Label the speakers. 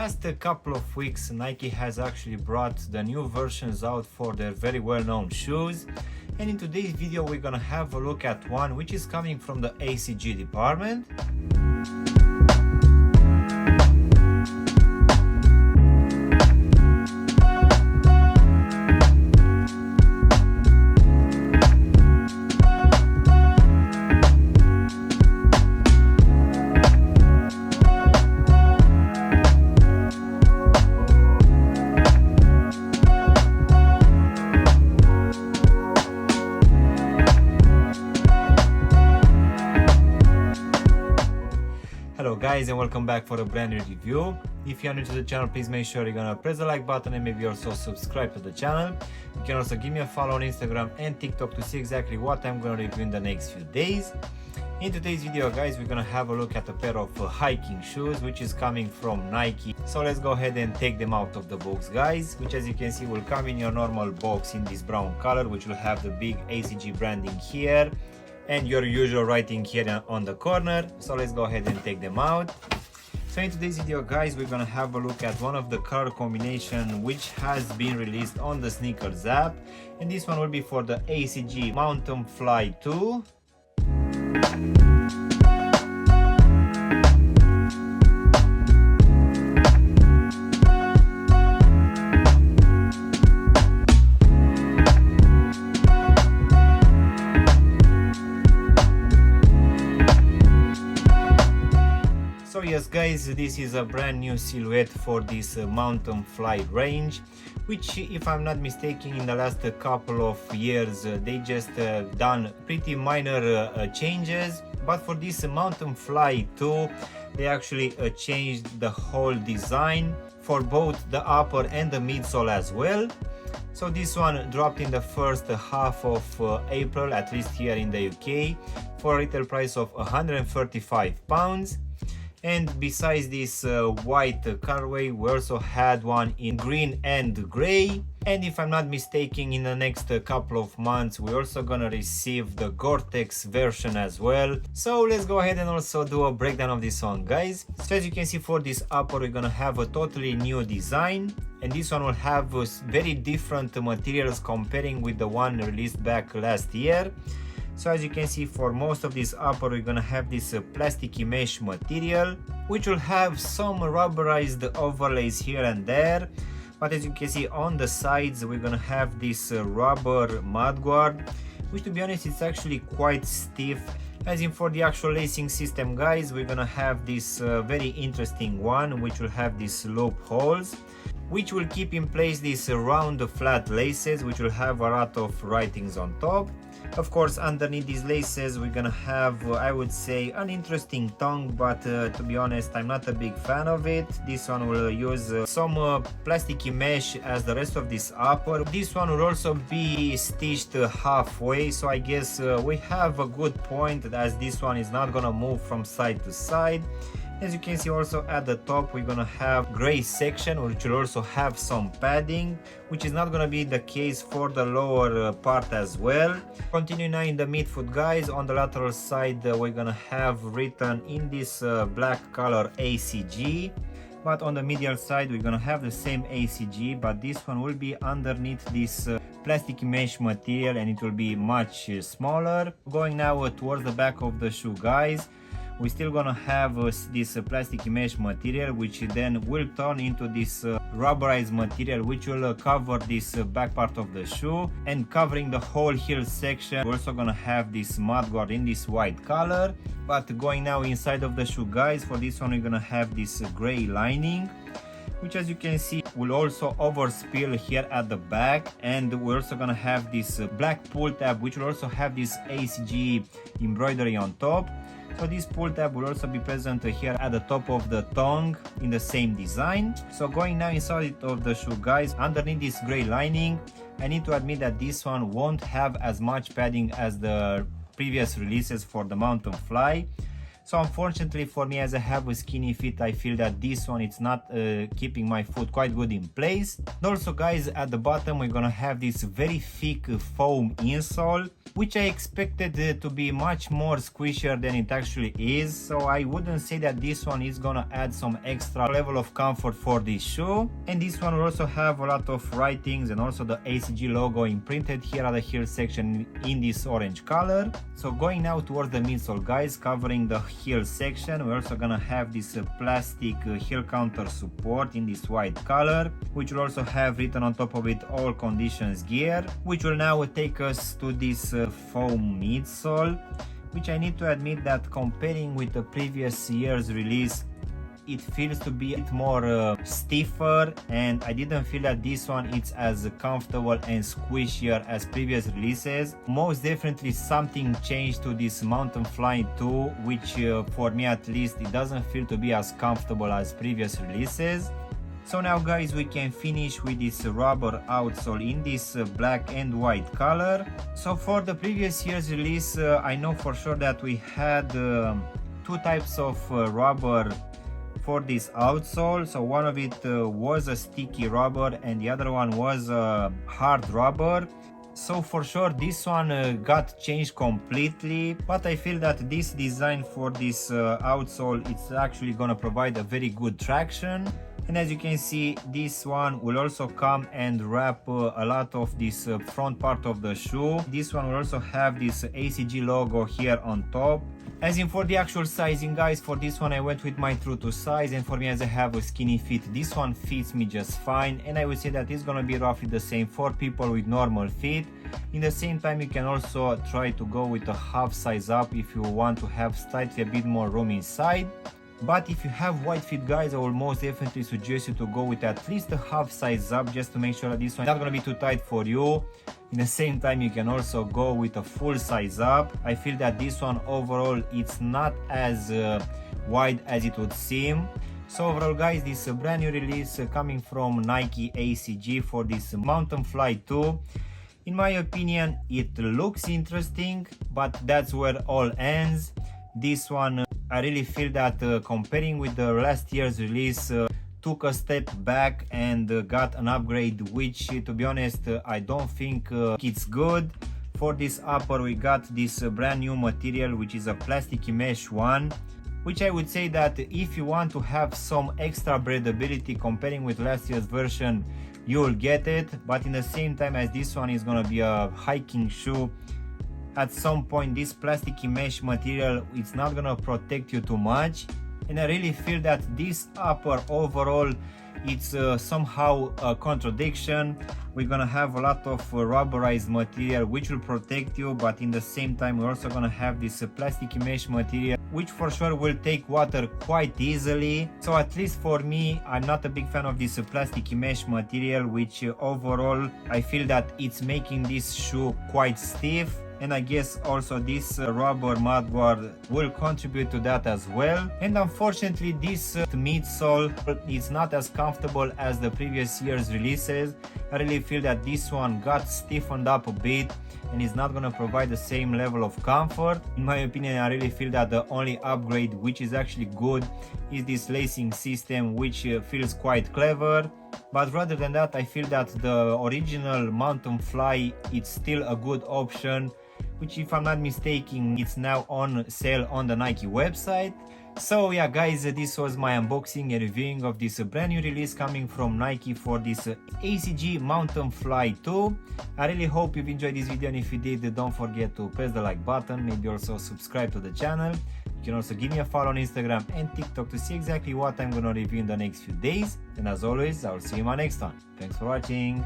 Speaker 1: last couple of weeks, Nike has actually brought the new versions out for their very well-known shoes. And in today's video, we're gonna have a look at one which is coming from the ACG department. Hello guys, and welcome back for a brand new review. If you're new to the channel, please make sure you're gonna press the like button and maybe also subscribe to the channel. You can also give me a follow on Instagram and TikTok to see exactly what I'm gonna review in the next few days. In today's video guys, we're gonna have a look at a pair of hiking shoes which is coming from Nike. So let's go ahead and take them out of the box guys, which as you can see will come in your normal box in this brown color, which will have the big ACG branding here and your usual writing here on the corner. So let's go ahead and take them out. So in today's video guys, we're gonna have a look at one of the color combination which has been released on the sneakers app, and this one will be for the ACG Mountain Fly 2. So yes guys, this is a brand new silhouette for this Mountain Fly range, which if I'm not mistaken in the last couple of years they just done pretty minor changes, but for this Mountain Fly 2 they actually changed the whole design for both the upper and the midsole as well. So this one dropped in the first half of April, at least here in the UK, for a retail price of £135. And besides this white colorway, we also had one in green and gray. And if I'm not mistaken, in the next couple of months we're also gonna receive the Gore-Tex version as well. So let's go ahead and also do a breakdown of this one guys. So as you can see, for this upper we're gonna have a totally new design, and this one will have very different materials comparing with the one released back last year. So as you can see, for most of this upper we're gonna have this plasticky mesh material, which will have some rubberized overlays here and there. But as you can see on the sides we're gonna have this rubber mudguard, which to be honest it's actually quite stiff. As in for the actual lacing system guys, we're gonna have this very interesting one which will have these loop holes, which will keep in place these round flat laces which will have a lot of writings on top. Of course, underneath these laces we're gonna have, I would say, an interesting tongue, but to be honest I'm not a big fan of it. This one will use some plasticky mesh as the rest of this upper. This one will also be stitched halfway, so I guess we have a good point as this one is not gonna move from side to side. As you can see also at the top we're gonna have gray section which will also have some padding, which is not gonna be the case for the lower part as well. Continue now in the midfoot guys. On the lateral side we're gonna have written in this black color ACG, but on the medial side we're gonna have the same ACG, but this one will be underneath this plastic mesh material and it will be much smaller. Going now towards the back of the shoe guys, we're still gonna have this plastic mesh material, which then will turn into this rubberized material which will cover this back part of the shoe, and covering the whole heel section we're also gonna have this mudguard in this white color. But going now inside of the shoe guys, for this one we're gonna have this gray lining, which as you can see will also overspill here at the back, and we're also gonna have this black pull tab which will also have this ACG embroidery on top. So this pull tab will also be present here at the top of the tongue in the same design. So going now inside of the shoe guys, underneath this gray lining, I need to admit that this one won't have as much padding as the previous releases for the Mountain Fly. So unfortunately for me, as I have a skinny feet, I feel that this one it's not keeping my foot quite good in place. And also guys, at the bottom we're gonna have this very thick foam insole, which I expected to be much more squishier than it actually is. So I wouldn't say that this one is gonna add some extra level of comfort for this shoe. And this one will also have a lot of writings and also the ACG logo imprinted here at the heel section in this orange color. So going now towards the midsole guys, covering the heel section, we're also gonna have this plastic heel counter support in this white color, which will also have written on top of it all conditions gear, which will now take us to this foam midsole, which I need to admit that comparing with the previous year's release, it feels to be a bit more stiffer, and I didn't feel that this one is as comfortable and squishier as previous releases. Most definitely something changed to this Mountain Fly 2, which for me at least, it doesn't feel to be as comfortable as previous releases. So now guys, we can finish with this rubber outsole in this black and white color. So for the previous year's release, I know for sure that we had two types of rubber for this outsole. So one of it was a sticky rubber and the other one was a hard rubber. So for sure this one got changed completely, but I feel that this design for this outsole, it's actually gonna provide a very good traction. And as you can see, this one will also come and wrap a lot of this front part of the shoe. This one will also have this ACG logo here on top. As in for the actual sizing guys, for this one I went with my true to size, and for me, as I have a skinny feet, this one fits me just fine, and I would say that it's gonna be roughly the same for people with normal feet. In the same time, you can also try to go with a half size up if you want to have slightly a bit more room inside. But if you have wide feet guys, I will most definitely suggest you to go with at least a half size up, just to make sure that this one is not gonna be too tight for you. In the same time, you can also go with a full size up. I feel that this one overall, it's not as wide as it would seem. So overall guys, this brand new release coming from Nike ACG for this Mountain Fly 2. In my opinion, it looks interesting, but that's where all ends. This one, I really feel that comparing with the last year's release, took a step back and got an upgrade, which to be honest, I don't think it's good. For this upper, we got this brand new material, which is a plasticky mesh one, which I would say that if you want to have some extra breathability comparing with last year's version, you'll get it. But in the same time, as this one is gonna be a hiking shoe, at some point this plasticky mesh material, it's not gonna protect you too much. And I really feel that this upper overall, it's somehow a contradiction. We're gonna have a lot of rubberized material which will protect you, but in the same time we're also gonna have this plasticky mesh material which for sure will take water quite easily. So at least for me, I'm not a big fan of this plasticky mesh material, which overall I feel that it's making this shoe quite stiff. And I guess also this rubber mudguard will contribute to that as well. And unfortunately this midsole is not as comfortable as the previous year's releases. I really feel that this one got stiffened up a bit and is not gonna provide the same level of comfort. In my opinion, I really feel that the only upgrade which is actually good is this lacing system, which feels quite clever. But rather than that, I feel that the original Mountain Fly, it's still a good option, which if I'm not mistaken, it's now on sale on the Nike website. So yeah guys, this was my unboxing and reviewing of this brand new release coming from Nike for this ACG Mountain Fly 2. I really hope you've enjoyed this video, and if you did, don't forget to press the like button, maybe also subscribe to the channel. You can also give me a follow on Instagram and TikTok to see exactly what I'm gonna review in the next few days. And as always, I'll see you in my next one. Thanks for watching.